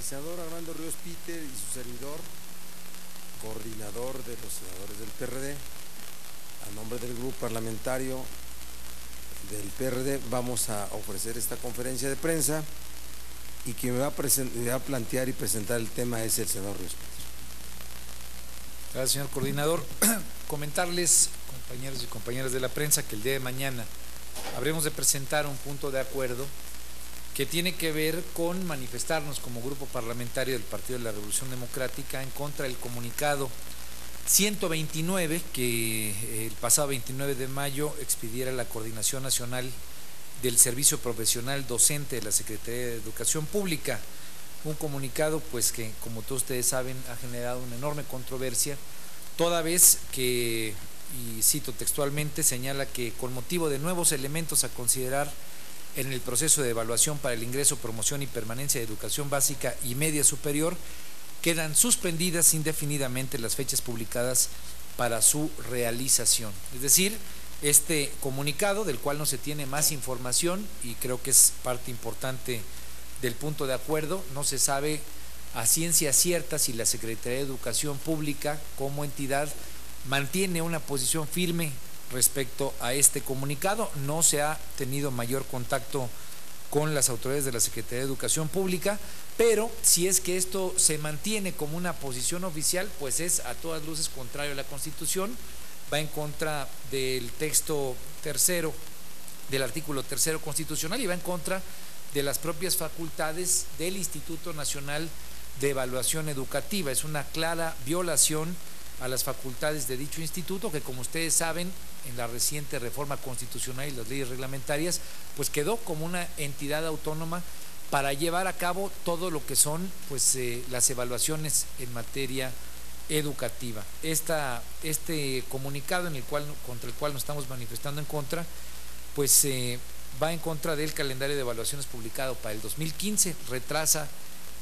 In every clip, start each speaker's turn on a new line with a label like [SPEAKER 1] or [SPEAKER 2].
[SPEAKER 1] el senador Armando Ríos Peter y su servidor, coordinador de los senadores del PRD, a nombre del grupo parlamentario del PRD, vamos a ofrecer esta conferencia de prensa y quien me va a plantear y presentar el tema es el senador Ríos Peter.
[SPEAKER 2] Gracias, señor coordinador. Comentarles, compañeros y compañeras de la prensa, que el día de mañana habremos de presentar un punto de acuerdo que tiene que ver con manifestarnos como grupo parlamentario del Partido de la Revolución Democrática en contra del comunicado 129 que el pasado 29 de mayo expidiera la Coordinación Nacional del Servicio Profesional Docente de la Secretaría de Educación Pública. Un comunicado pues que, como todos ustedes saben, ha generado una enorme controversia, toda vez que, y cito textualmente, señala que con motivo de nuevos elementos a considerar en el proceso de evaluación para el ingreso, promoción y permanencia de educación básica y media superior, quedan suspendidas indefinidamente las fechas publicadas para su realización. Es decir, este comunicado, del cual no se tiene más información, y creo que es parte importante del punto de acuerdo, no se sabe a ciencia cierta si la Secretaría de Educación Pública como entidad mantiene una posición firme respecto a este comunicado. No se ha tenido mayor contacto con las autoridades de la Secretaría de Educación Pública, pero si es que esto se mantiene como una posición oficial, pues es a todas luces contrario a la Constitución, va en contra del texto tercero, del artículo tercero constitucional, y va en contra de las propias facultades del Instituto Nacional de Evaluación Educativa. Es una clara violación a las facultades de dicho instituto, que, como ustedes saben, en la reciente reforma constitucional y las leyes reglamentarias, pues quedó como una entidad autónoma para llevar a cabo todo lo que son pues las evaluaciones en materia educativa. Este comunicado contra el cual nos estamos manifestando en contra, pues va en contra del calendario de evaluaciones publicado para el 2015, retrasa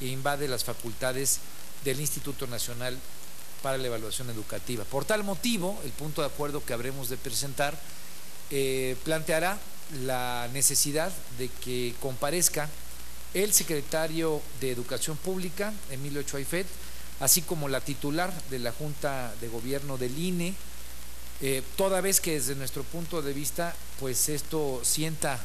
[SPEAKER 2] e invade las facultades del Instituto Nacional para la Evaluación Educativa. Por tal motivo, el punto de acuerdo que habremos de presentar planteará la necesidad de que comparezca el secretario de Educación Pública, Emilio Ochoa Ifet, así como la titular de la Junta de Gobierno del INE, toda vez que desde nuestro punto de vista, pues esto sienta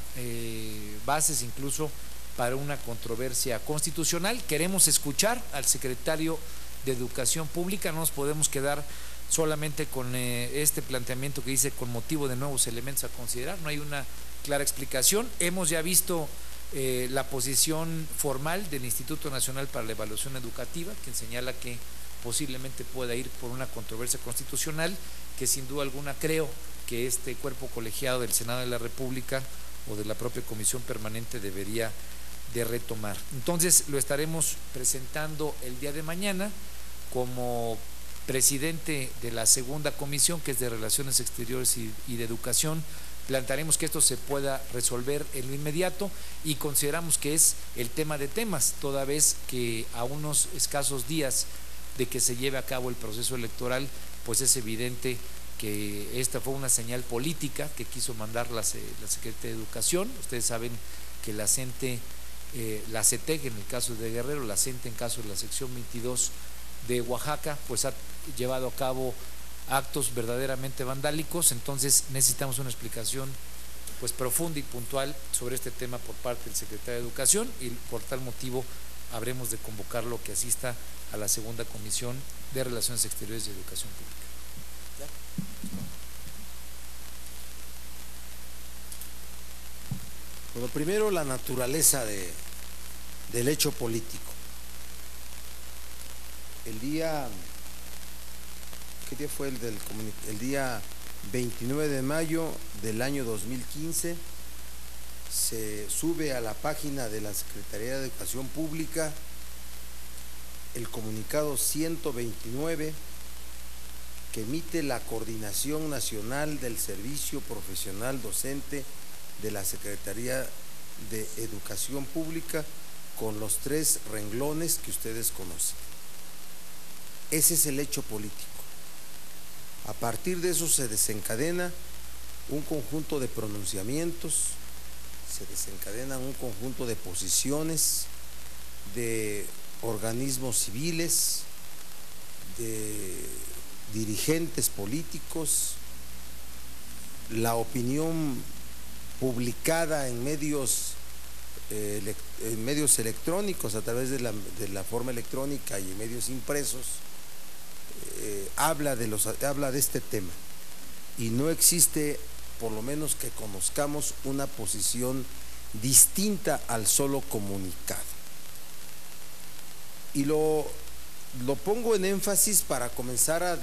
[SPEAKER 2] bases incluso para una controversia constitucional. Queremos escuchar al secretario de Educación Pública, no nos podemos quedar solamente con este planteamiento que dice con motivo de nuevos elementos a considerar, no hay una clara explicación. Hemos ya visto la posición formal del Instituto Nacional para la Evaluación Educativa, quien señala que posiblemente pueda ir por una controversia constitucional, que sin duda alguna creo que este cuerpo colegiado del Senado de la República o de la propia Comisión Permanente debería de retomar. Entonces lo estaremos presentando el día de mañana. Como presidente de la segunda comisión, que es de Relaciones Exteriores y de Educación, plantearemos que esto se pueda resolver en lo inmediato, y consideramos que es el tema de temas, toda vez que a unos escasos días de que se lleve a cabo el proceso electoral, pues es evidente que esta fue una señal política que quiso mandar la Secretaría de Educación. Ustedes saben que la CENTE, la CETEC en el caso de Guerrero, la CENTE en caso de la sección 22 de Oaxaca, pues ha llevado a cabo actos verdaderamente vandálicos. Entonces necesitamos una explicación pues profunda y puntual sobre este tema por parte del secretario de Educación, y por tal motivo habremos de convocarlo que asista a la segunda comisión de Relaciones Exteriores y Educación Pública.
[SPEAKER 1] Bueno, primero la naturaleza del hecho político. El día, ¿qué día fue el día 29 de mayo del año 2015, se sube a la página de la Secretaría de Educación Pública el comunicado 129 que emite la Coordinación Nacional del Servicio Profesional Docente de la Secretaría de Educación Pública, con los 3 renglones que ustedes conocen. Ese es el hecho político. A partir de eso se desencadena un conjunto de pronunciamientos, se desencadena un conjunto de posiciones, de organismos civiles, de dirigentes políticos, la opinión publicada en medios electrónicos a través de la forma electrónica y en medios impresos, habla de este tema, y no existe, por lo menos que conozcamos, una posición distinta al solo comunicado. Y lo pongo en énfasis para comenzar a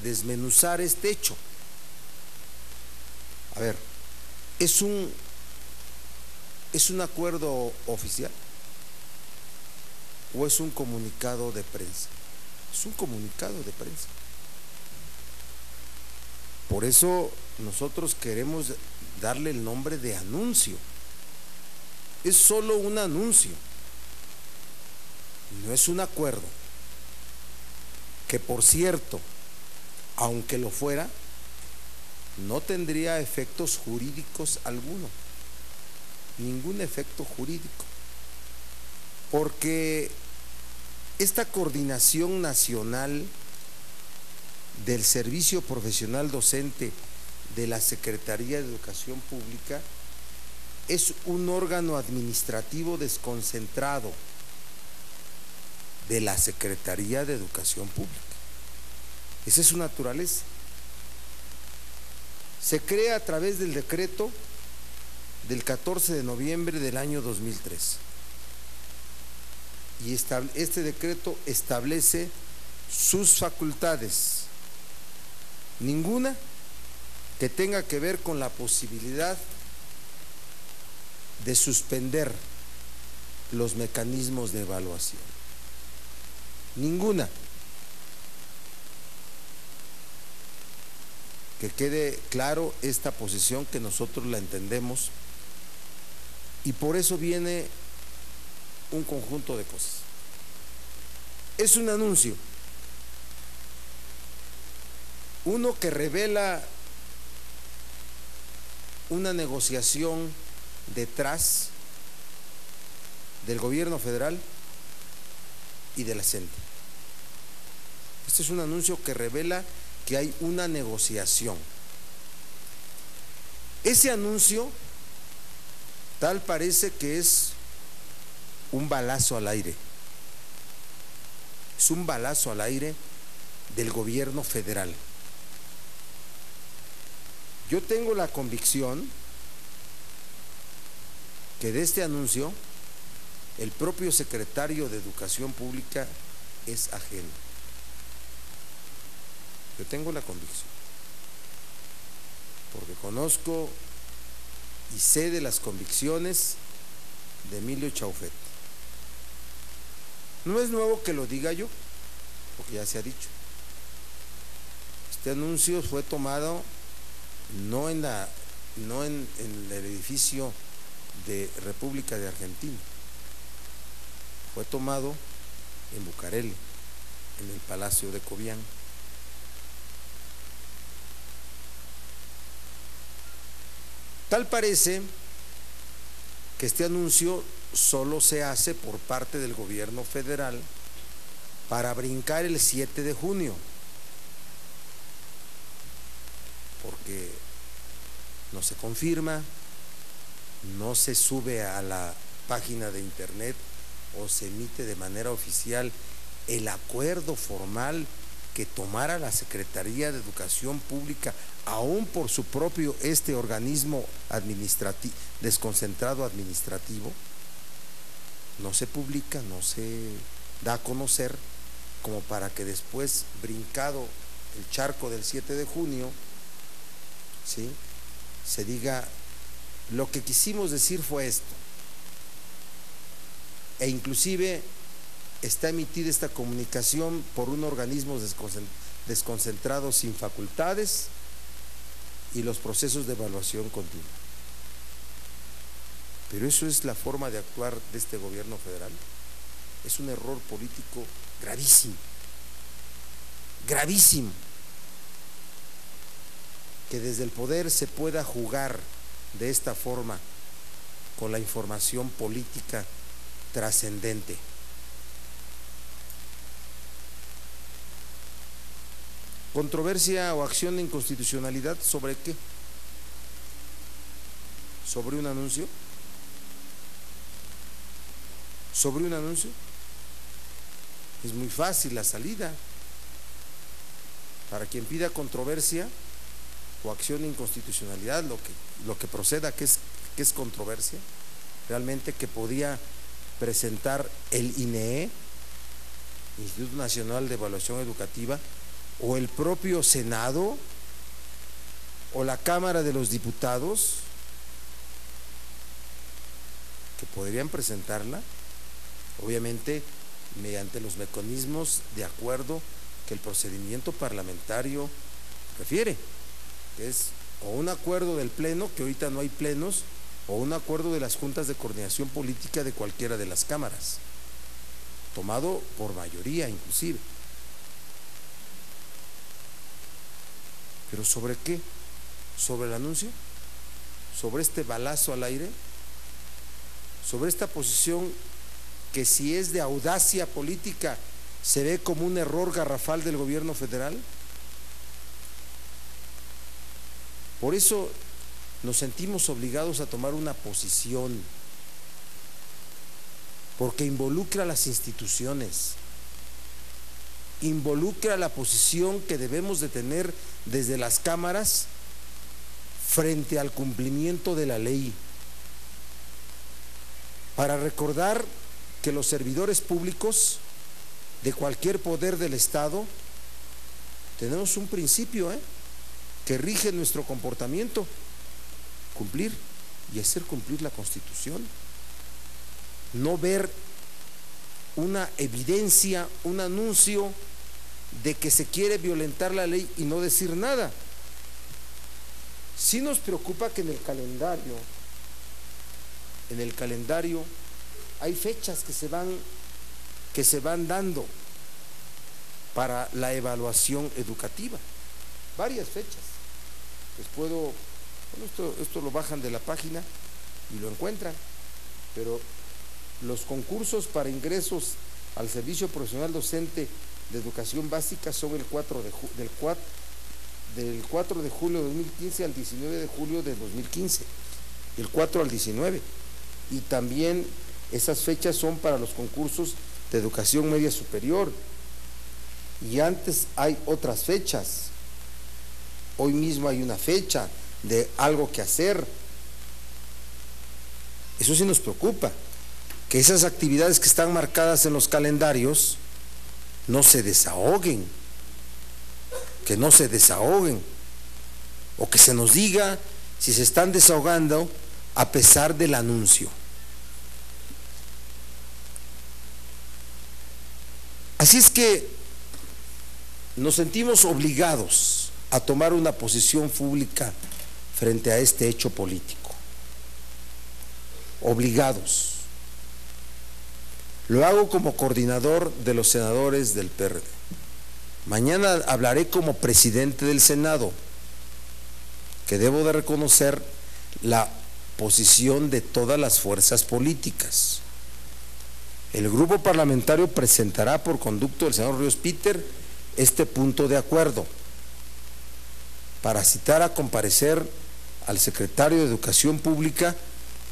[SPEAKER 1] desmenuzar este hecho. A ver, ¿es un acuerdo oficial o es un comunicado de prensa? Es un comunicado de prensa. Por eso nosotros queremos darle el nombre de anuncio. Es solo un anuncio, no es un acuerdo, que por cierto, aunque lo fuera, no tendría efectos jurídicos alguno, ningún efecto jurídico, porque esta coordinación nacional del Servicio Profesional Docente de la Secretaría de Educación Pública es un órgano administrativo desconcentrado de la Secretaría de Educación Pública. Esa es su naturaleza. Se crea a través del decreto del 14 de noviembre del año 2003. Y este decreto establece sus facultades, ninguna que tenga que ver con la posibilidad de suspender los mecanismos de evaluación. Ninguna. Que quede claro esta posición, que nosotros la entendemos, y por eso viene un conjunto de cosas. Es un anuncio, uno que revela una negociación detrás del gobierno federal y de la CENTE. Este es un anuncio que revela que hay una negociación. Ese anuncio tal parece que es un balazo al aire. Es un balazo al aire del gobierno federal. Yo tengo la convicción que de este anuncio el propio secretario de Educación Pública es ajeno. Yo tengo la convicción, porque conozco y sé de las convicciones de Emilio Chaufet. No es nuevo que lo diga yo, porque ya se ha dicho. Este anuncio fue tomado no en el edificio de República de Argentina, fue tomado en Bucareli, en el Palacio de Cobián. Tal parece que este anuncio solo se hace por parte del gobierno federal para brincar el 7 de junio, porque no se confirma, no se sube a la página de internet o se emite de manera oficial el acuerdo formal que tomara la Secretaría de Educación Pública, aún por su propio organismo administrativo, desconcentrado administrativo. No se publica, no se da a conocer, como para que después, brincado el charco del 7 de junio, ¿sí?, se diga: lo que quisimos decir fue esto. E inclusive está emitida esta comunicación por un organismo desconcentrado sin facultades y los procesos de evaluación continua. Pero eso es la forma de actuar de este gobierno federal. Es un error político gravísimo, gravísimo, que desde el poder se pueda jugar de esta forma con la información política trascendente. Controversia o acción de inconstitucionalidad, ¿sobre qué? ¿Sobre un anuncio? ¿Sobre un anuncio? Es muy fácil la salida. Para quien pida controversia o acción de inconstitucionalidad, lo que proceda, que es controversia, realmente que podía presentar el INEE, Instituto Nacional de Evaluación Educativa, o el propio Senado, o la Cámara de los Diputados, que podrían presentarla, obviamente mediante los mecanismos de acuerdo que el procedimiento parlamentario refiere, que es o un acuerdo del Pleno, que ahorita no hay plenos, o un acuerdo de las juntas de coordinación política de cualquiera de las cámaras, tomado por mayoría inclusive. ¿Pero sobre qué? ¿Sobre el anuncio? ¿Sobre este balazo al aire? ¿Sobre esta posición que, si es de audacia política, se ve como un error garrafal del gobierno federal? Por eso nos sentimos obligados a tomar una posición, porque involucra a las instituciones, involucra la posición que debemos de tener desde las cámaras frente al cumplimiento de la ley, para recordar que los servidores públicos de cualquier poder del Estado tenemos un principio que rige nuestro comportamiento: cumplir y hacer cumplir la Constitución, no ver una evidencia, un anuncio de que se quiere violentar la ley y no decir nada. Sí nos preocupa que en el calendario hay fechas que se van dando para la evaluación educativa, varias fechas. Les puedo, bueno, esto lo bajan de la página y lo encuentran, pero los concursos para ingresos al servicio profesional docente de educación básica son del 4 de julio de 2015 al 19 de julio de 2015, del 4 al 19, y también esas fechas son para los concursos de educación media superior, y antes hay otras fechas. Hoy mismo hay una fecha de algo que hacer. Eso sí nos preocupa, que esas actividades que están marcadas en los calendarios no se desahoguen, que no se desahoguen, o que se nos diga si se están desahogando a pesar del anuncio. Así es que nos sentimos obligados a tomar una posición pública frente a este hecho político. Obligados. Lo hago como coordinador de los senadores del PRD. Mañana hablaré como presidente del Senado, que debo de reconocer la posición de todas las fuerzas políticas. El grupo parlamentario presentará por conducto del senador Ríos Peter este punto de acuerdo para citar a comparecer al secretario de Educación Pública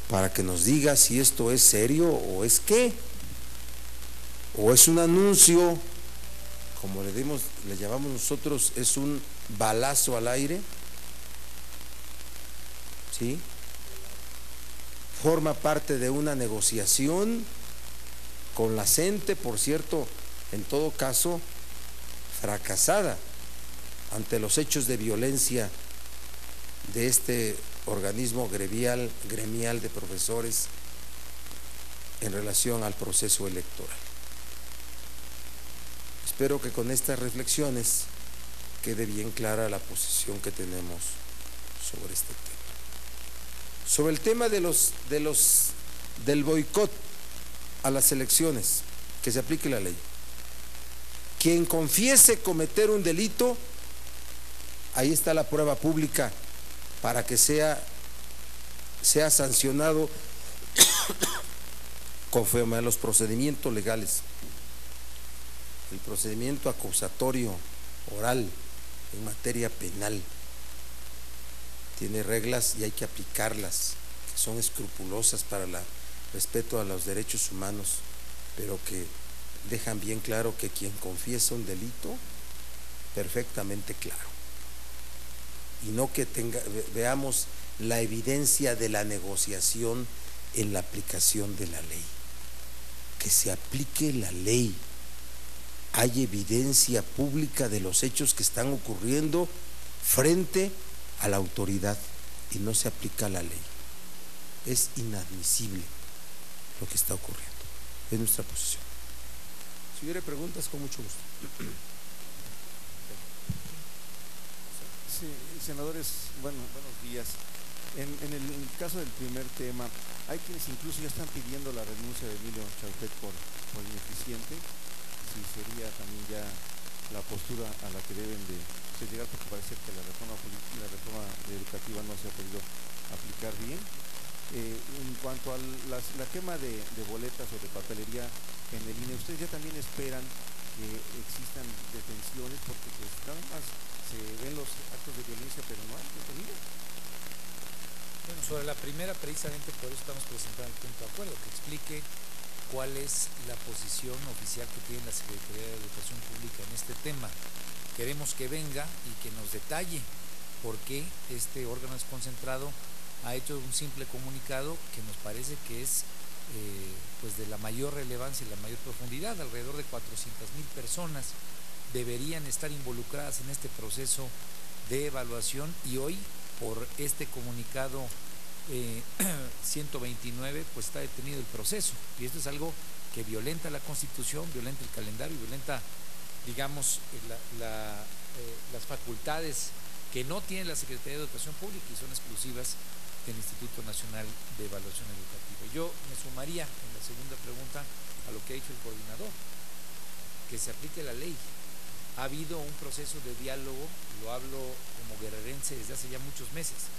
[SPEAKER 1] para que nos diga si esto es serio o es qué, o es un anuncio, como le llamamos nosotros, es un balazo al aire, ¿sí? Forma parte de una negociación con la CENTE, por cierto, en todo caso, fracasada ante los hechos de violencia de este organismo gremial de profesores en relación al proceso electoral. Espero que con estas reflexiones quede bien clara la posición que tenemos sobre este tema. Sobre el tema del boicot a las elecciones, que se aplique la ley. Quien confiese cometer un delito, ahí está la prueba pública para que sea sancionado conforme a los procedimientos legales. El procedimiento acusatorio oral en materia penal. Tiene reglas y hay que aplicarlas, que son escrupulosas para el respeto a los derechos humanos, pero que dejan bien claro que quien confiesa un delito, perfectamente claro, y no que veamos la evidencia de la negociación en la aplicación de la ley. Que se aplique la ley. Hay evidencia pública de los hechos que están ocurriendo frente a la autoridad y no se aplica la ley. Es inadmisible lo que está ocurriendo. Es nuestra posición. Si hubiera preguntas, con mucho gusto.
[SPEAKER 3] Sí, senadores, buenos días. En el caso del primer tema, hay quienes incluso ya están pidiendo la renuncia de Emilio Chautet por ineficiente. Si sería también ya la postura a la que deben de llegar, porque parece que la reforma educativa no se ha podido aplicar bien. En cuanto a la quema de boletas o de papelería en el INE, ¿ustedes ya también esperan que existan detenciones? Porque pues nada más se ven los actos de violencia, pero no hay detenidos.
[SPEAKER 2] Bueno, sobre la primera, precisamente por eso estamos presentando el punto de acuerdo, que explique cuál es la posición oficial que tiene la Secretaría de Educación Pública en este tema. Queremos que venga y que nos detalle por qué este órgano desconcentrado ha hecho un simple comunicado que nos parece que es pues de la mayor relevancia y la mayor profundidad. Alrededor de 400,000 personas deberían estar involucradas en este proceso de evaluación, y hoy por este comunicado 129 pues está detenido el proceso, y esto es algo que violenta la Constitución, violenta el calendario, violenta, digamos, las facultades que no tiene la Secretaría de Educación Pública y son exclusivas del Instituto Nacional de Evaluación Educativa. Yo me sumaría en la segunda pregunta a lo que ha dicho el coordinador, que se aplique la ley. Ha habido un proceso de diálogo, lo hablo como guerrerense desde hace ya muchos meses.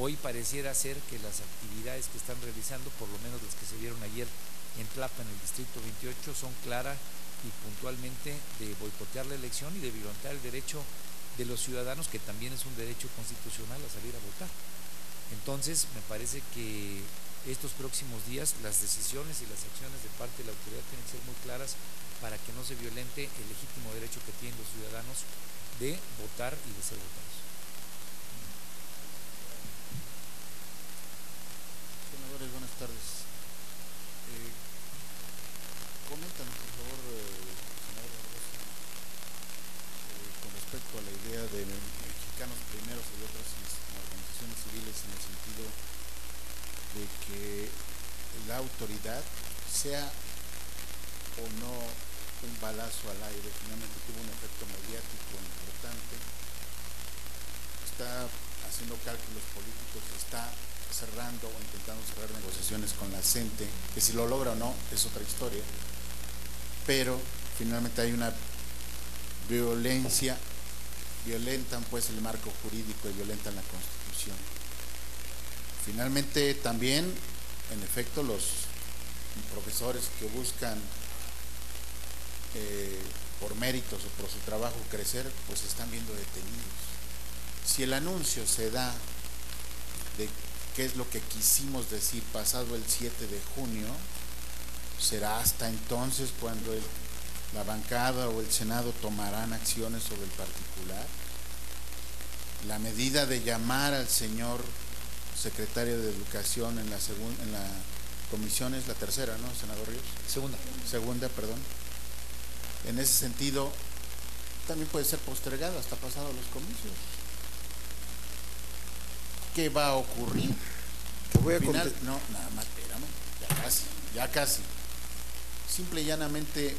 [SPEAKER 2] Hoy pareciera ser que las actividades que están realizando, por lo menos las que se vieron ayer en Tlapa, en el distrito 28, son claras y puntualmente de boicotear la elección y de violentar el derecho de los ciudadanos, que también es un derecho constitucional a salir a votar. Entonces me parece que estos próximos días las decisiones y las acciones de parte de la autoridad tienen que ser muy claras para que no se violente el legítimo derecho que tienen los ciudadanos de votar y de ser votados.
[SPEAKER 4] Senadores, buenas tardes. Coméntanos, por favor, senador Barbosa, con respecto a la idea de Mexicanos Primeros y de otras organizaciones civiles, en el sentido de que la autoridad, sea o no un balazo al aire, finalmente tuvo un efecto mediático importante, está haciendo cálculos políticos, está cerrando o intentando cerrar negociaciones con la CENTE, que si lo logra o no es otra historia, pero finalmente hay una violencia, violentan pues el marco jurídico y violentan la Constitución. Finalmente también, en efecto, los profesores que buscan por méritos o por su trabajo crecer, pues se están viendo detenidos. Si el anuncio se da de qué es lo que quisimos decir pasado el 7 de junio, será hasta entonces cuando la bancada o el Senado tomarán acciones sobre el particular. La medida de llamar al señor secretario de Educación en la comisión es la tercera, ¿no, senador Ríos? Segunda, perdón. En ese sentido, también puede ser postergada hasta pasados los comicios. ¿Qué va a ocurrir?
[SPEAKER 1] Te voy a
[SPEAKER 4] no, nada más, espérame, ya casi. Simple y llanamente,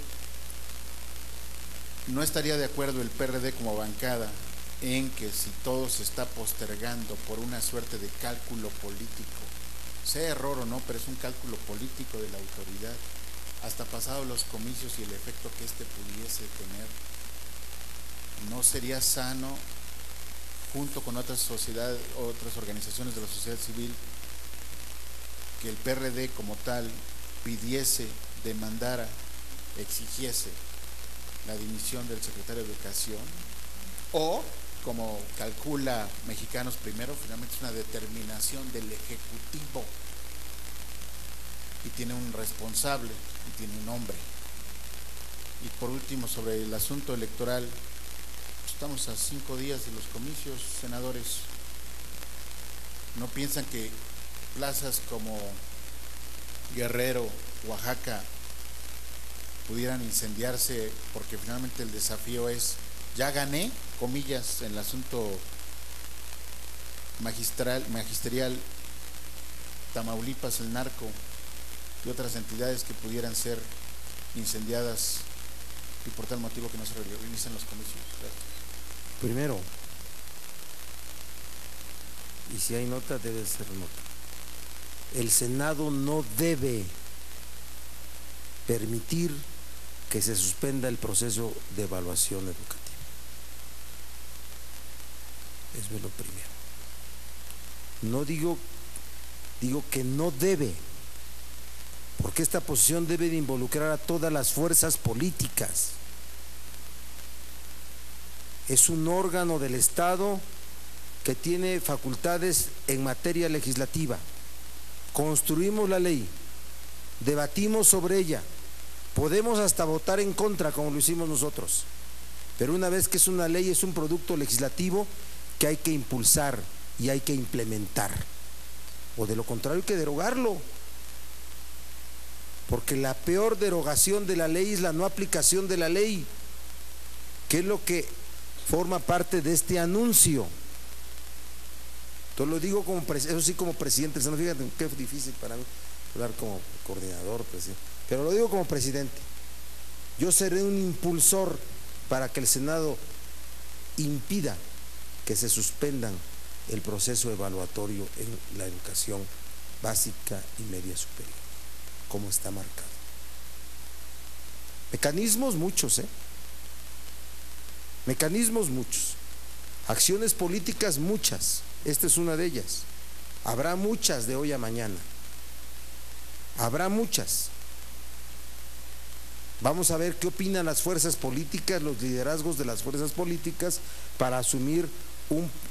[SPEAKER 4] no estaría de acuerdo el PRD como bancada en que si todo se está postergando por una suerte de cálculo político, sea error o no, pero es un cálculo político de la autoridad, hasta pasados los comicios y el efecto que éste pudiese tener, no sería sano, junto con otras sociedades, otras organizaciones de la sociedad civil, que el PRD como tal pidiese, demandara, exigiese la dimisión del secretario de Educación, o, como calcula Mexicanos Primero, finalmente es una determinación del Ejecutivo y tiene un responsable y tiene un nombre. Y por último, sobre el asunto electoral, estamos a 5 días de los comicios, senadores. ¿No piensan que plazas como Guerrero, Oaxaca, pudieran incendiarse? Porque finalmente el desafío es, ya gané, comillas, en el asunto magisterial, Tamaulipas, el narco y otras entidades que pudieran ser incendiadas, y por tal motivo que no se realicen los comicios. Gracias.
[SPEAKER 1] Primero, y si hay nota, debe ser nota. El Senado no debe permitir que se suspenda el proceso de evaluación educativa. Eso es lo primero. No digo que no debe, porque esta posición debe de involucrar a todas las fuerzas políticas. Es un órgano del Estado que tiene facultades en materia legislativa. Construimos la ley, debatimos sobre ella, podemos hasta votar en contra como lo hicimos nosotros, pero una vez que es una ley, es un producto legislativo que hay que impulsar y hay que implementar, o de lo contrario hay que derogarlo, porque la peor derogación de la ley es la no aplicación de la ley, que es lo que forma parte de este anuncio. Entonces lo digo como eso sí, como presidente. Fíjate qué difícil para mí hablar como coordinador, presidente, pero lo digo como presidente. Yo seré un impulsor para que el Senado impida que se suspendan el proceso evaluatorio en la educación básica y media superior, como está marcado. Mecanismos muchos, mecanismos muchos, acciones políticas muchas. Esta es una de ellas. Habrá muchas de hoy a mañana. Habrá muchas. Vamos a ver qué opinan las fuerzas políticas, los liderazgos de las fuerzas políticas para asumir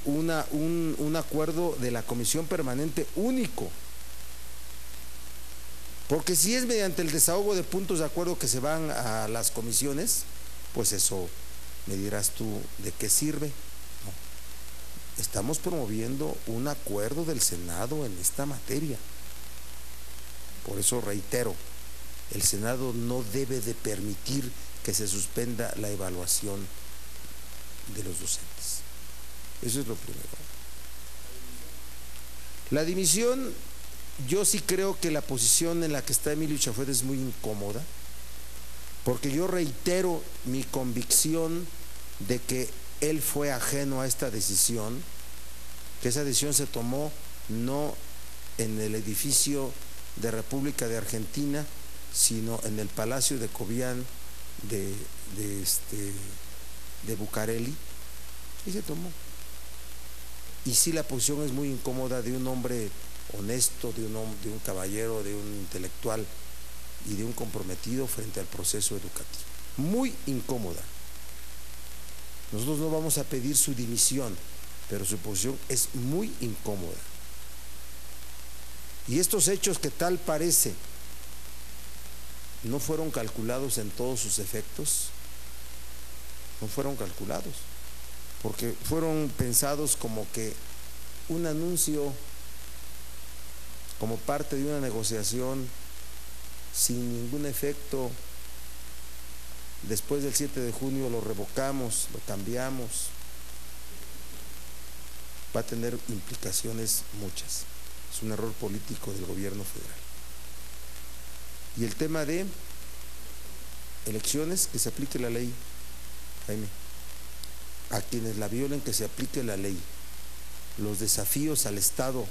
[SPEAKER 1] un acuerdo de la Comisión Permanente único. Porque si es mediante el desahogo de puntos de acuerdo que se van a las comisiones, pues eso me dirás tú de qué sirve. Estamos promoviendo un acuerdo del Senado en esta materia. Por eso reitero, el Senado no debe de permitir que se suspenda la evaluación de los docentes. Eso es lo primero. La dimisión, yo sí creo que la posición en la que está Emilio Chafet es muy incómoda, porque yo reitero mi convicción de que él fue ajeno a esta decisión, que esa decisión se tomó no en el edificio de República de Argentina, sino en el Palacio de Cobián de Bucareli, y se tomó. Y sí, la posición es muy incómoda de un hombre honesto, de un caballero, de un intelectual y de un comprometido frente al proceso educativo. Muy incómoda. Nosotros no vamos a pedir su dimisión, pero su posición es muy incómoda. Y estos hechos que tal parece no fueron calculados en todos sus efectos, no fueron calculados, porque fueron pensados como que un anuncio, como parte de una negociación sin ningún efecto. Después del 7 de junio lo revocamos, lo cambiamos. Va a tener implicaciones muchas. Es un error político del gobierno federal. Y el tema de elecciones, que se aplique la ley, Jaime. A quienes la violen, que se aplique la ley. Los desafíos al Estado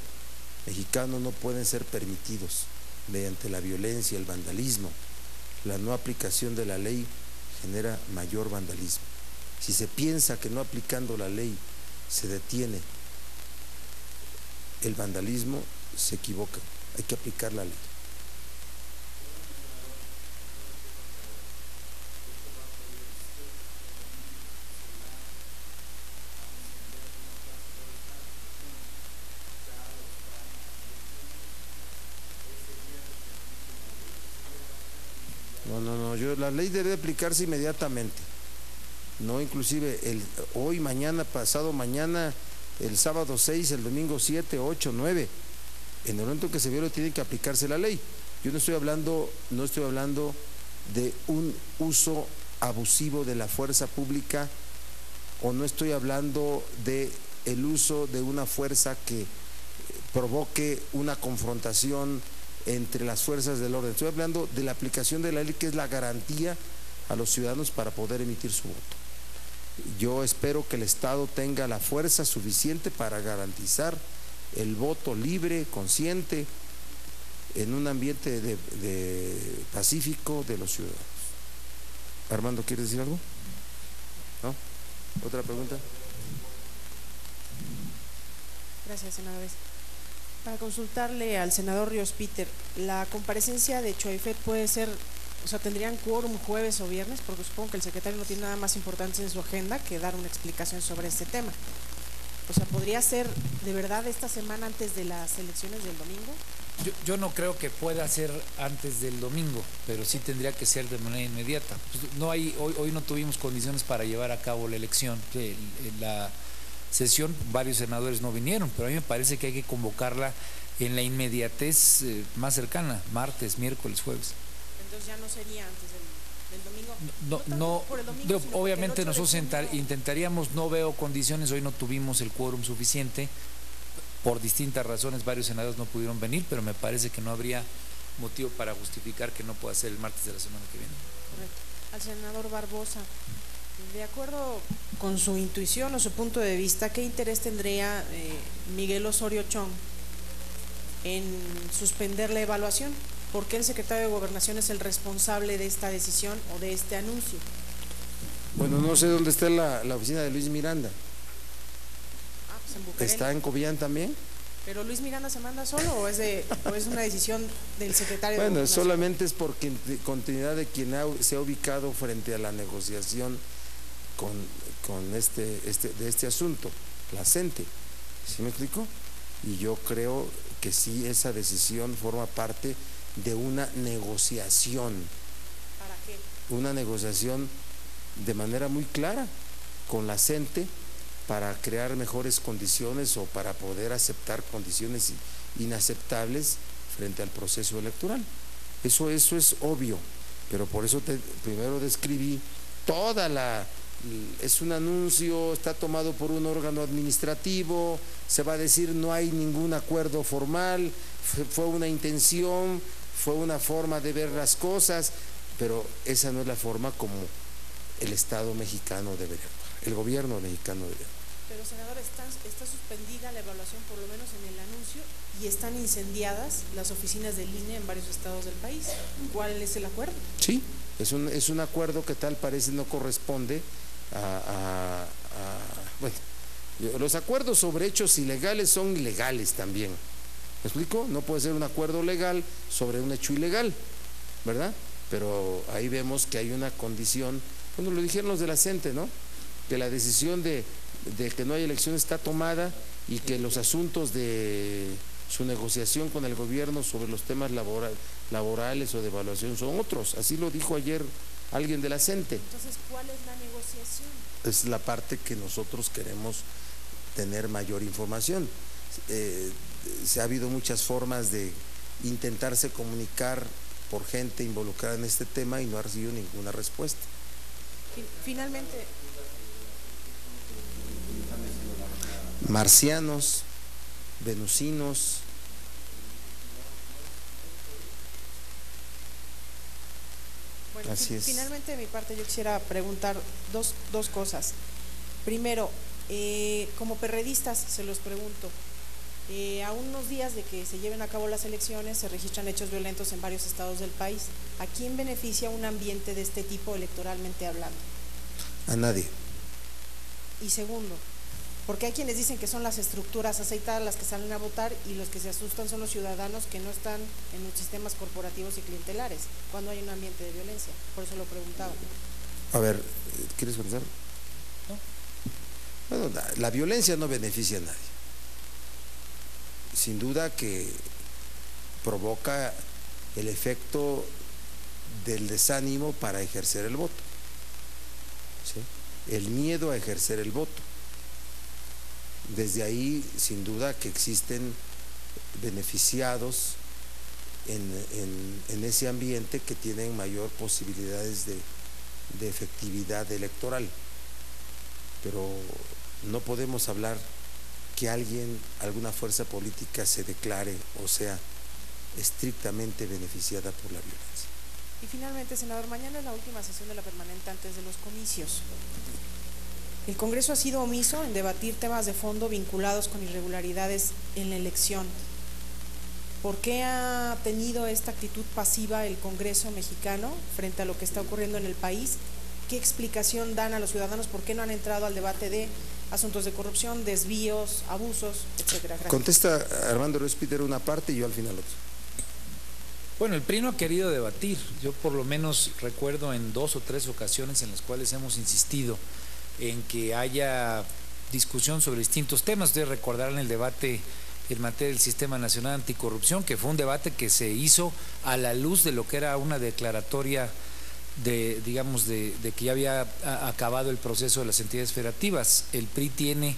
[SPEAKER 1] mexicano no pueden ser permitidos mediante la violencia, el vandalismo. La no aplicación de la ley genera mayor vandalismo. Si se piensa que no aplicando la ley se detiene el vandalismo, se equivoca. Hay que aplicar la ley. La ley debe aplicarse inmediatamente. No, inclusive hoy, mañana, pasado mañana, el sábado 6, el domingo 7, 8, 9. En el momento que se viole tiene que aplicarse la ley. Yo no estoy hablando de un uso abusivo de la fuerza pública, o no estoy hablando de el uso de una fuerza que provoque una confrontación entre las fuerzas del orden. Estoy hablando de la aplicación de la ley, que es la garantía a los ciudadanos para poder emitir su voto. Yo espero que el Estado tenga la fuerza suficiente para garantizar el voto libre, consciente, en un ambiente de pacífico de los ciudadanos. Armando, ¿quieres decir algo? ¿No? ¿Otra pregunta?
[SPEAKER 5] Gracias, senadores. Para consultarle al senador Ríos Peter, la comparecencia de Choaifet puede ser, o sea, ¿tendrían quórum jueves o viernes? Porque supongo que el secretario no tiene nada más importante en su agenda que dar una explicación sobre este tema. O sea, ¿podría ser de verdad esta semana antes de las elecciones del domingo?
[SPEAKER 2] Yo no creo que pueda ser antes del domingo, pero sí tendría que ser de manera inmediata. Pues no hay, hoy no tuvimos condiciones para llevar a cabo la elección. La sesión, varios senadores no vinieron, pero a mí me parece que hay que convocarla en la inmediatez más cercana, martes, miércoles, jueves.
[SPEAKER 5] Entonces ya no sería antes del domingo.
[SPEAKER 2] No,
[SPEAKER 5] por el domingo,
[SPEAKER 2] obviamente nosotros intentaríamos, no veo condiciones, hoy no tuvimos el quórum suficiente, por distintas razones varios senadores no pudieron venir, pero me parece que no habría motivo para justificar que no pueda ser el martes de la semana que viene.
[SPEAKER 5] Correcto. Al senador Barbosa, de acuerdo con su intuición o su punto de vista, ¿qué interés tendría Miguel Osorio Chong en suspender la evaluación? ¿Por qué el secretario de Gobernación es el responsable de esta decisión o de este anuncio?
[SPEAKER 1] Bueno, no sé dónde está la oficina de Luis Miranda.
[SPEAKER 5] Pues en Bucareli.
[SPEAKER 1] ¿Está en Cobián también?
[SPEAKER 5] ¿Pero Luis Miranda se manda solo o es una decisión del secretario de
[SPEAKER 1] Bueno,
[SPEAKER 5] Gobernación?
[SPEAKER 1] solamente es por continuidad de quien se ha ubicado frente a la negociación de este asunto, la CENTE. ¿Sí me explico? Y yo creo que sí, esa decisión forma parte de una negociación.
[SPEAKER 5] ¿Para qué?
[SPEAKER 1] Una negociación de manera muy clara con la CENTE para crear mejores condiciones o para poder aceptar condiciones inaceptables frente al proceso electoral. Eso es obvio, pero por eso primero describí es un anuncio, está tomado por un órgano administrativo, se va a decir no hay ningún acuerdo formal, fue una intención, fue una forma de ver las cosas, pero esa no es la forma como el Estado mexicano debería actuar, el gobierno mexicano debería actuar.
[SPEAKER 5] Pero, senador, está suspendida la evaluación, por lo menos en el anuncio, y están incendiadas las oficinas del INE en varios estados del país. ¿Cuál es el acuerdo?
[SPEAKER 1] Sí, es un acuerdo que tal parece no corresponde bueno, los acuerdos sobre hechos ilegales son ilegales también. ¿Me explico? No puede ser un acuerdo legal sobre un hecho ilegal, ¿verdad? Pero ahí vemos que hay una condición, bueno, lo dijeron los de la CENTE, ¿no? Que la decisión de que no hay elección está tomada y que los asuntos de su negociación con el gobierno sobre los temas laborales o de evaluación son otros. Así lo dijo ayer alguien de la CENTE.
[SPEAKER 5] Entonces, ¿cuál es la negociación?
[SPEAKER 1] Es la parte que nosotros queremos tener mayor información. Se ha habido muchas formas de intentarse comunicar por gente involucrada en este tema y no ha recibido ninguna respuesta.
[SPEAKER 5] Finalmente,
[SPEAKER 1] marcianos, venusinos.
[SPEAKER 5] bueno,
[SPEAKER 1] Así es.
[SPEAKER 5] Finalmente de mi parte yo quisiera preguntar dos cosas. Primero, como perredistas se los pregunto, a unos días de que se lleven a cabo las elecciones se registran hechos violentos en varios estados del país. ¿A quién beneficia un ambiente de este tipo electoralmente hablando?
[SPEAKER 1] A nadie.
[SPEAKER 5] Y segundo, porque hay quienes dicen que son las estructuras aceitadas las que salen a votar y los que se asustan son los ciudadanos que no están en los sistemas corporativos y clientelares cuando hay un ambiente de violencia. Por eso lo preguntaba.
[SPEAKER 1] A ver, ¿quieres contestar? No. Bueno, la violencia no beneficia a nadie. Sin duda que provoca el efecto del desánimo para ejercer el voto, ¿sí? El miedo a ejercer el voto. Desde ahí, sin duda, que existen beneficiados en ese ambiente que tienen mayor posibilidades de efectividad electoral, pero no podemos hablar que alguna fuerza política se declare o sea estrictamente beneficiada por la violencia.
[SPEAKER 5] Y finalmente, senador, mañana es la última sesión de la permanente antes de los comicios. El Congreso ha sido omiso en debatir temas de fondo vinculados con irregularidades en la elección. ¿Por qué ha tenido esta actitud pasiva el Congreso mexicano frente a lo que está ocurriendo en el país? ¿Qué explicación dan a los ciudadanos? ¿Por qué no han entrado al debate de asuntos de corrupción, desvíos, abusos, etcétera? Gracias.
[SPEAKER 1] Contesta Armando Ruiz Peter una parte y yo al final otra.
[SPEAKER 2] Bueno, el PRI no ha querido debatir. Yo por lo menos recuerdo en 2 o 3 ocasiones en las cuales hemos insistido en que haya discusión sobre distintos temas. Ustedes recordarán el debate en materia del Sistema Nacional Anticorrupción, que fue un debate que se hizo a la luz de lo que era una declaratoria de que ya había acabado el proceso de las entidades federativas. El PRI tiene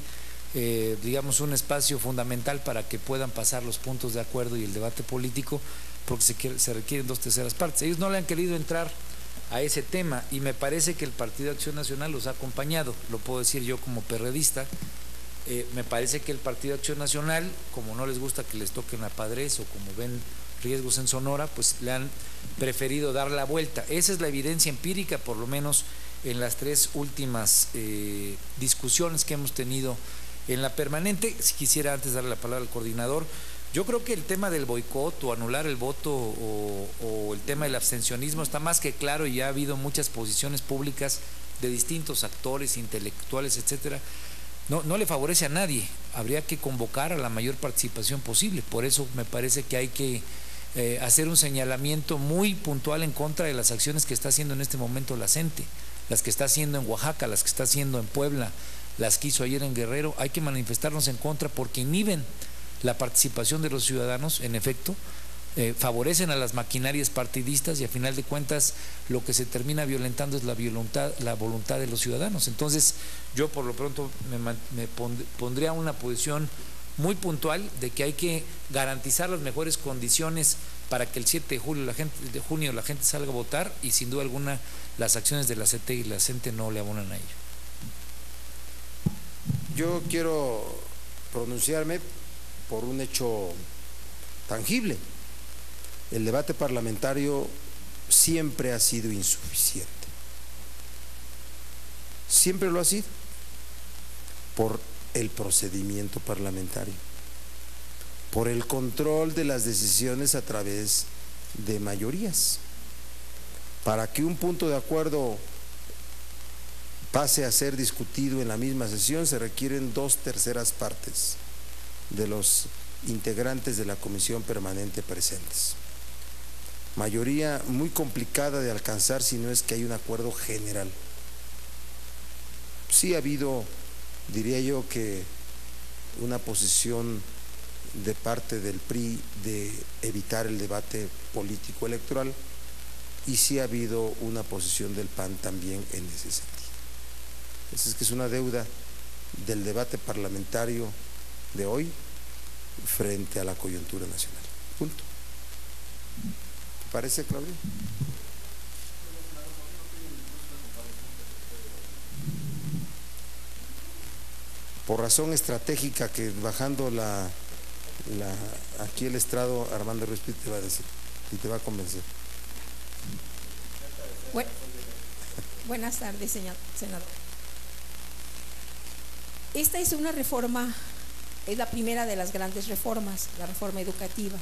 [SPEAKER 2] un espacio fundamental para que puedan pasar los puntos de acuerdo y el debate político, porque se requieren 2/3 partes. Ellos no le han querido entrar a ese tema y me parece que el Partido de Acción Nacional los ha acompañado, lo puedo decir yo como perredista. Me parece que el Partido de Acción Nacional, como no les gusta que les toquen la padrez o como ven riesgos en Sonora, pues le han preferido dar la vuelta. Esa es la evidencia empírica, por lo menos en las 3 últimas discusiones que hemos tenido en la permanente. Si quisiera antes darle la palabra al coordinador, yo creo que el tema del boicot o anular el voto o el tema del abstencionismo está más que claro y ya ha habido muchas posiciones públicas de distintos actores, intelectuales, etcétera. No le favorece a nadie. Habría que convocar a la mayor participación posible. Por eso me parece que hay que hacer un señalamiento muy puntual en contra de las acciones que está haciendo en este momento la CENTE, las que está haciendo en Oaxaca, las que está haciendo en Puebla, las que hizo ayer en Guerrero. Hay que manifestarnos en contra porque inhiben la participación de los ciudadanos, en efecto, favorecen a las maquinarias partidistas y a final de cuentas lo que se termina violentando es la voluntad de los ciudadanos. Entonces yo por lo pronto me pondría una posición muy puntual de que hay que garantizar las mejores condiciones para que el 7 de junio la gente salga a votar y sin duda alguna las acciones de la CETE y la CENTE no le abonan a ello.
[SPEAKER 1] Yo quiero pronunciarme por un hecho tangible. El debate parlamentario siempre ha sido insuficiente. Siempre lo ha sido por el procedimiento parlamentario, por el control de las decisiones a través de mayorías. Para que un punto de acuerdo pase a ser discutido en la misma sesión se requieren 2/3 partes de los integrantes de la comisión permanente presentes. Mayoría muy complicada de alcanzar si no es que hay un acuerdo general. Sí ha habido, diría yo, que una posición de parte del PRI de evitar el debate político electoral y sí ha habido una posición del PAN también en ese sentido. Es que es una deuda del debate parlamentario de hoy frente a la coyuntura nacional. Punto. ¿Te parece, Claudio? Por razón estratégica que bajando aquí el estrado, Armando Ruiz te va a decir y te va a convencer.
[SPEAKER 6] Buenas tardes, senador. Esta es una reforma, es la primera de las grandes reformas, la reforma educativa.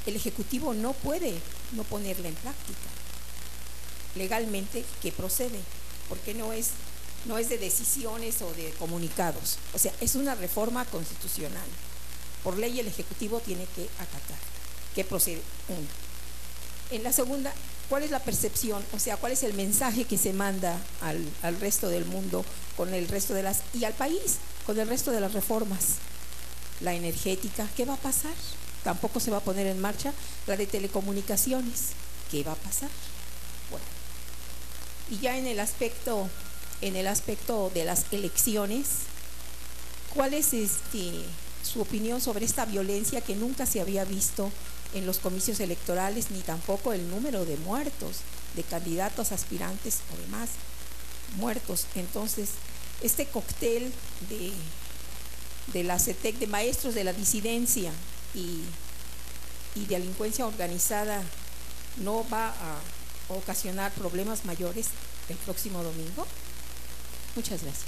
[SPEAKER 6] El Ejecutivo no puede no ponerla en práctica. Legalmente, ¿qué procede? Porque no es de decisiones o de comunicados. O sea, es una reforma constitucional. Por ley el Ejecutivo tiene que acatar. ¿Qué procede? Uno. En la segunda, ¿cuál es la percepción? O sea, ¿cuál es el mensaje que se manda al resto del mundo con el resto de y al país con el resto de las reformas? La energética, ¿qué va a pasar? Tampoco se va a poner en marcha. La de telecomunicaciones, ¿qué va a pasar? Bueno, y ya en el aspecto de las elecciones, ¿cuál es su opinión sobre esta violencia que nunca se había visto en los comicios electorales, ni tampoco el número de muertos, de candidatos, aspirantes o demás muertos? Entonces, este cóctel de la CETEC, de maestros de la disidencia y delincuencia organizada, ¿no va a ocasionar problemas mayores el próximo domingo? Muchas gracias.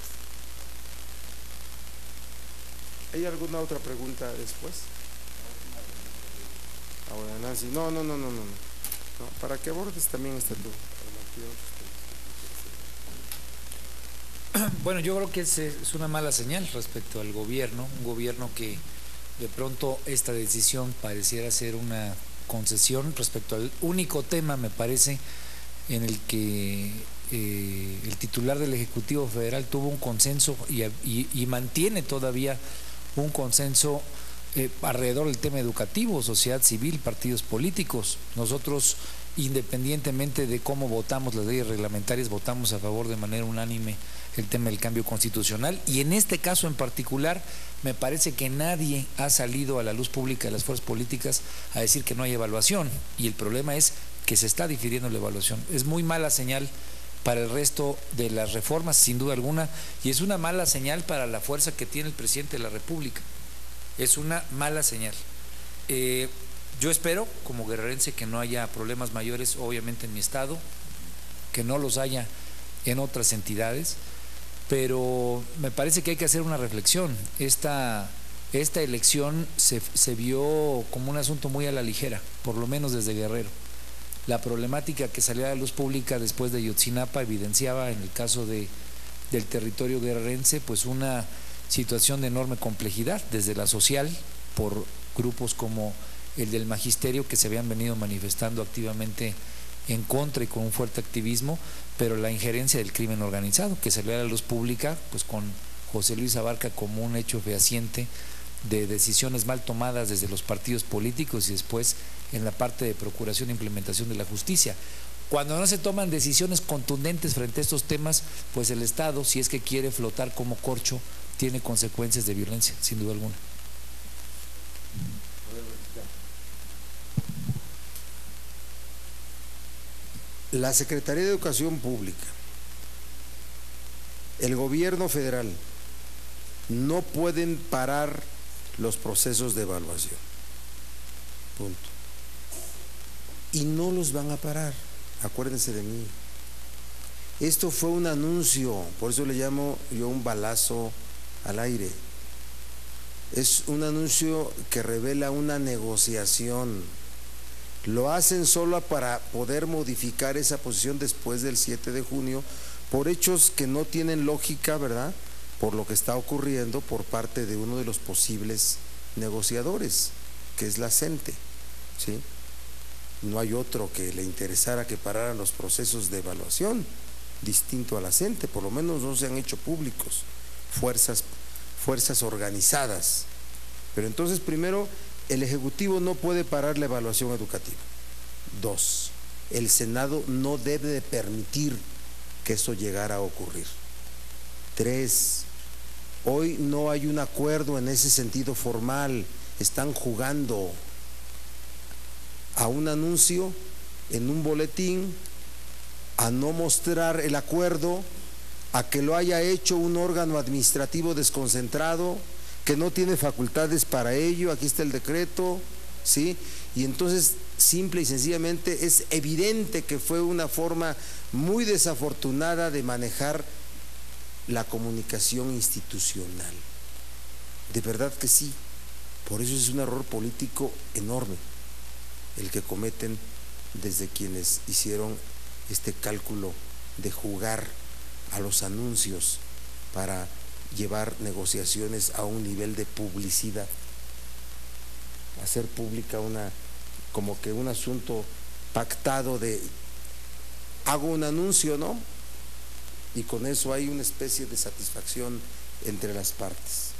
[SPEAKER 1] ¿Hay alguna otra pregunta después? Ahora, Nancy. No, para que abordes también esta tú.
[SPEAKER 2] Bueno, yo creo que es una mala señal respecto al gobierno, un gobierno que de pronto esta decisión pareciera ser una concesión respecto al único tema, me parece, en el que el titular del Ejecutivo Federal tuvo un consenso y mantiene todavía un consenso alrededor del tema educativo, sociedad civil, partidos políticos. Nosotros, independientemente de cómo votamos las leyes reglamentarias, votamos a favor de manera unánime el tema del cambio constitucional, y en este caso en particular me parece que nadie ha salido a la luz pública de las fuerzas políticas a decir que no hay evaluación, y el problema es que se está difiriendo la evaluación. Es muy mala señal para el resto de las reformas, sin duda alguna, y es una mala señal para la fuerza que tiene el presidente de la República. Es una mala señal. Yo espero, como guerrerense, que no haya problemas mayores, obviamente, en mi estado, que no los haya en otras entidades, pero me parece que hay que hacer una reflexión. Esta elección se vio como un asunto muy a la ligera, por lo menos desde Guerrero. La problemática que salió a la luz pública después de Ayotzinapa evidenciaba, en el caso del territorio guerrerense, pues una situación de enorme complejidad, desde la social, por grupos como el del magisterio, que se habían venido manifestando activamente en contra y con un fuerte activismo, pero la injerencia del crimen organizado, que salió a la luz pública, pues con José Luis Abarca como un hecho fehaciente de decisiones mal tomadas desde los partidos políticos y después en la parte de procuración e implementación de la justicia. Cuando no se toman decisiones contundentes frente a estos temas, pues el Estado, si es que quiere flotar como corcho, tiene consecuencias de violencia, sin duda alguna.
[SPEAKER 1] La Secretaría de Educación Pública, el gobierno federal, no pueden parar los procesos de evaluación. Punto. Y no los van a parar, acuérdense de mí. Esto fue un anuncio, por eso le llamo yo un balazo al aire. Es un anuncio que revela una negociación. Lo hacen solo para poder modificar esa posición después del 7 de junio por hechos que no tienen lógica, ¿verdad? Por lo que está ocurriendo por parte de uno de los posibles negociadores, que es la CENTE, ¿sí? No hay otro que le interesara que pararan los procesos de evaluación, distinto a la CENTE, por lo menos no se han hecho públicos, fuerzas organizadas. Pero entonces, primero, el Ejecutivo no puede parar la evaluación educativa. 2, el Senado no debe de permitir que eso llegara a ocurrir. 3, hoy no hay un acuerdo en ese sentido formal, están jugando a un anuncio en un boletín, a no mostrar el acuerdo, a que lo haya hecho un órgano administrativo desconcentrado que no tiene facultades para ello. Aquí está el decreto, ¿sí? Y entonces, simple y sencillamente, es evidente que fue una forma muy desafortunada de manejar la comunicación institucional. De verdad que sí. Por eso es un error político enorme el que cometen desde quienes hicieron este cálculo de jugar a los anuncios para llevar negociaciones a un nivel de publicidad, hacer pública como que un asunto pactado de hago un anuncio, ¿no? Y con eso hay una especie de satisfacción entre las partes.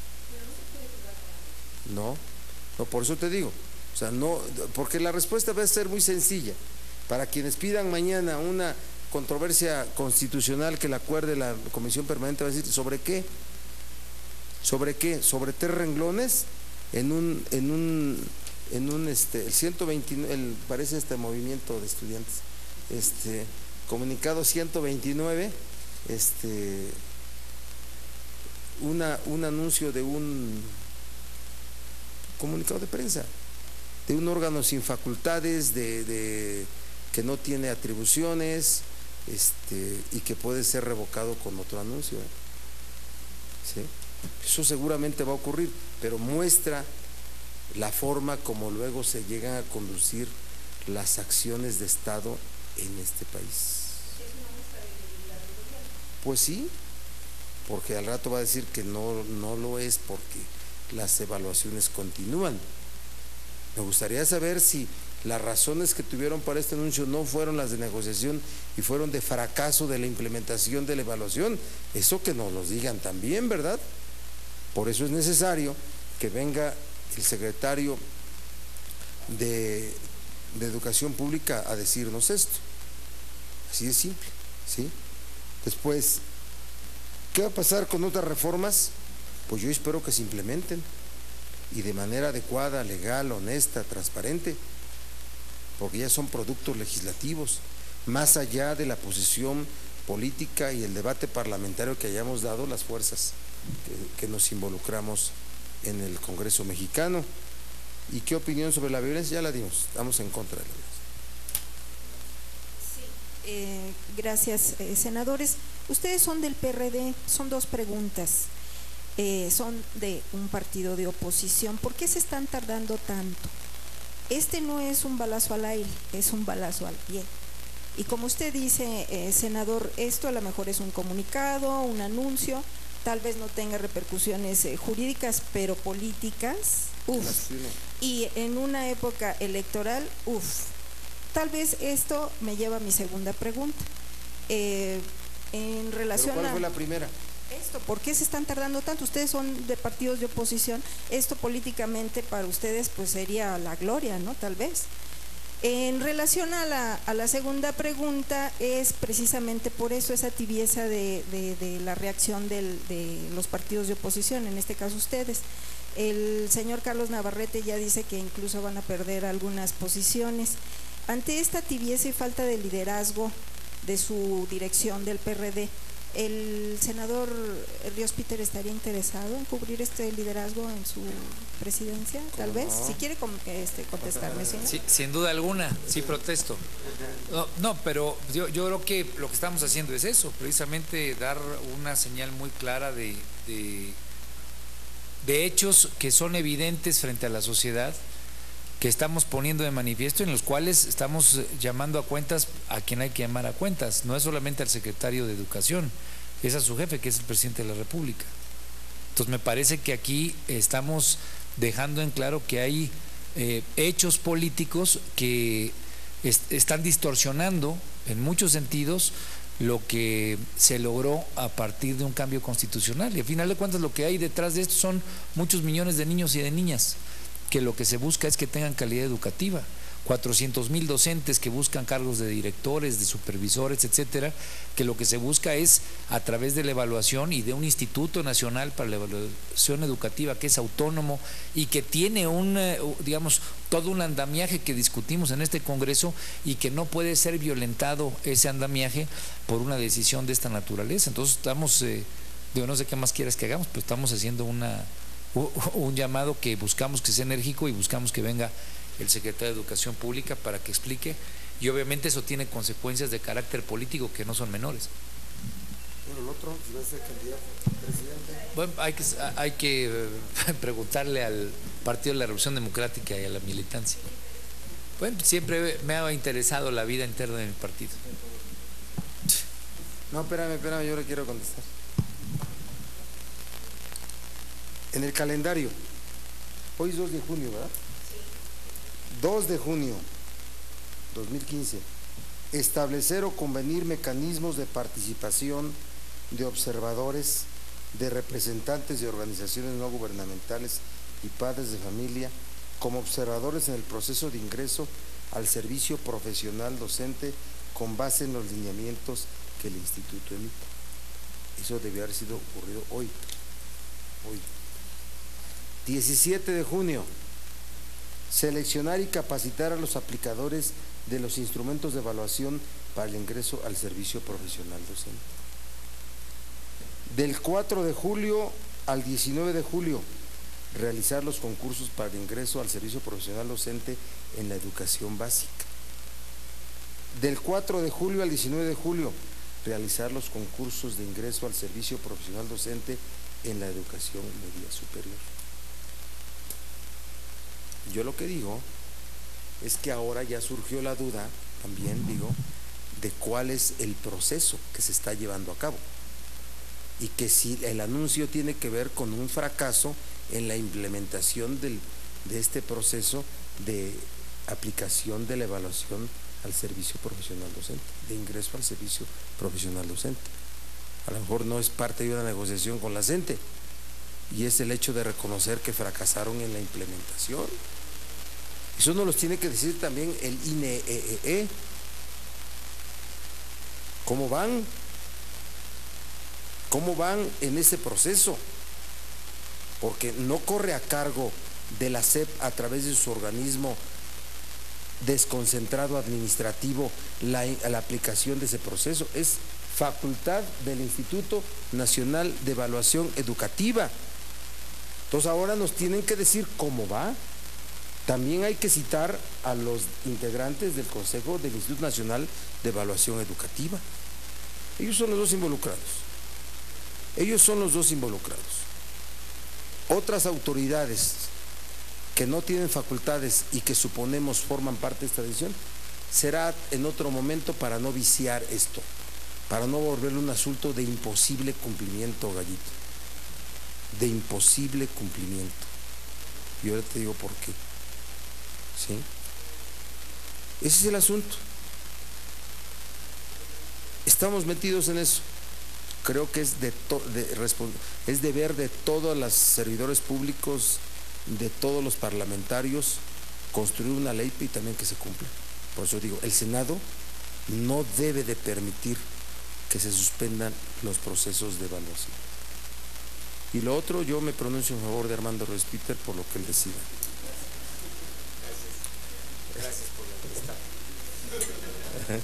[SPEAKER 1] No, por eso te digo, o sea, no, porque la respuesta va a ser muy sencilla. Para quienes pidan mañana una controversia constitucional que la acuerde la Comisión Permanente, va a decir, ¿sobre qué? ¿Sobre qué? Sobre 3 renglones el 129, parece movimiento de estudiantes, comunicado 129, un anuncio de un comunicado de prensa de un órgano sin facultades, que no tiene atribuciones, y que puede ser revocado con otro anuncio. ¿Sí? Eso seguramente va a ocurrir, pero muestra la forma como luego se llegan a conducir las acciones de Estado en este país. Pues sí, porque al rato va a decir que no lo es, porque las evaluaciones continúan. Me gustaría saber si las razones que tuvieron para este anuncio no fueron las de negociación y fueron de fracaso de la implementación de la evaluación. Eso que nos lo digan también, ¿verdad? Por eso es necesario que venga el secretario de Educación Pública a decirnos esto. Así de simple, ¿sí? Después, ¿qué va a pasar con otras reformas? Pues yo espero que se implementen y de manera adecuada, legal, honesta, transparente, porque ya son productos legislativos, más allá de la posición política y el debate parlamentario que hayamos dado las fuerzas que nos involucramos en el Congreso mexicano. ¿Y qué opinión sobre la violencia? Ya la dimos, estamos en contra de la violencia.
[SPEAKER 6] Sí, gracias, senadores. Ustedes son del PRD, son 2 preguntas. Son de un partido de oposición. ¿Por qué se están tardando tanto? Este no es un balazo al aire, es un balazo al pie. Y como usted dice, senador, esto a lo mejor es un comunicado, un anuncio, tal vez no tenga repercusiones jurídicas, pero políticas, y en una época electoral, tal vez esto me lleva a mi segunda pregunta. En relación
[SPEAKER 1] ¿Pero cuál fue la primera?
[SPEAKER 6] Esto, ¿por qué se están tardando tanto? Ustedes son de partidos de oposición, esto políticamente para ustedes pues sería la gloria, ¿no? Tal vez. En relación a la segunda pregunta, es precisamente por eso esa tibieza de la reacción de los partidos de oposición, en este caso ustedes. El señor Carlos Navarrete ya dice que incluso van a perder algunas posiciones. Ante esta tibieza y falta de liderazgo de su dirección del PRD, ¿el senador Ríos Peter estaría interesado en cubrir este liderazgo en su presidencia? Tal vez, si quiere contestarme. ¿Sí?
[SPEAKER 2] Sí, sin duda alguna, sí protesto. No, pero yo creo que lo que estamos haciendo es eso, precisamente dar una señal muy clara de hechos que son evidentes frente a la sociedad, que estamos poniendo de manifiesto, en los cuales estamos llamando a cuentas a quien hay que llamar a cuentas. No es solamente al secretario de Educación, es a su jefe, que es el presidente de la República. Entonces me parece que aquí estamos dejando en claro que hay hechos políticos que están distorsionando en muchos sentidos lo que se logró a partir de un cambio constitucional. Y al final de cuentas lo que hay detrás de esto son muchos millones de niños y de niñas que lo que se busca es que tengan calidad educativa. 400,000 docentes que buscan cargos de directores, de supervisores, etcétera, que lo que se busca es a través de la evaluación y de un Instituto Nacional para la Evaluación Educativa que es autónomo y que tiene todo un andamiaje que discutimos en este Congreso y que no puede ser violentado ese andamiaje por una decisión de esta naturaleza. Entonces estamos, no sé qué más quieres que hagamos, pero estamos haciendo un llamado que buscamos que sea enérgico y buscamos que venga el secretario de Educación Pública para que explique, y obviamente eso tiene consecuencias de carácter político que no son menores.
[SPEAKER 1] Bueno, el otro, si va a ser candidato presidente.
[SPEAKER 2] Bueno, hay que preguntarle al Partido de la Revolución Democrática y a la militancia. Bueno, siempre me ha interesado la vida interna de mi partido.
[SPEAKER 1] No, espérame, yo le quiero contestar. En el calendario, hoy es 2 de junio, ¿verdad? 2 de junio 2015, establecer o convenir mecanismos de participación de observadores, de representantes de organizaciones no gubernamentales y padres de familia como observadores en el proceso de ingreso al servicio profesional docente con base en los lineamientos que el instituto emita. Eso debió haber sido ocurrido hoy. 17 de junio, seleccionar y capacitar a los aplicadores de los instrumentos de evaluación para el ingreso al servicio profesional docente. Del 4 de julio al 19 de julio, realizar los concursos para el ingreso al servicio profesional docente en la educación básica. Del 4 de julio al 19 de julio, realizar los concursos de ingreso al servicio profesional docente en la educación media superior. Yo lo que digo es que ahora ya surgió la duda, también digo, de cuál es el proceso que se está llevando a cabo y que si el anuncio tiene que ver con un fracaso en la implementación de este proceso de aplicación de la evaluación al servicio profesional docente, de ingreso al servicio profesional docente. A lo mejor no es parte de una negociación con la CENTE y es el hecho de reconocer que fracasaron en la implementación. Eso nos lo tiene que decir también el INEE. ¿Cómo van? ¿Cómo van en ese proceso? Porque no corre a cargo de la SEP a través de su organismo desconcentrado administrativo la aplicación de ese proceso. Es facultad del Instituto Nacional de Evaluación Educativa. Entonces ahora nos tienen que decir cómo va. También hay que citar a los integrantes del Consejo del Instituto Nacional de Evaluación Educativa. Ellos son los dos involucrados. Ellos son los dos involucrados. Otras autoridades que no tienen facultades y que suponemos forman parte de esta decisión, será en otro momento para no viciar esto, para no volverlo un asunto de imposible cumplimiento, Gallito, de imposible cumplimiento. Y ahora te digo por qué. ¿Sí? Ese es el asunto. Estamos metidos en eso. Creo que es deber de todos los servidores públicos, de todos los parlamentarios, construir una ley y también que se cumpla. Por eso digo, el Senado no debe de permitir que se suspendan los procesos de evaluación. Y lo otro, yo me pronuncio en favor de Armando Ruiz-Peter por lo que él decida.
[SPEAKER 2] Gracias por la amistad.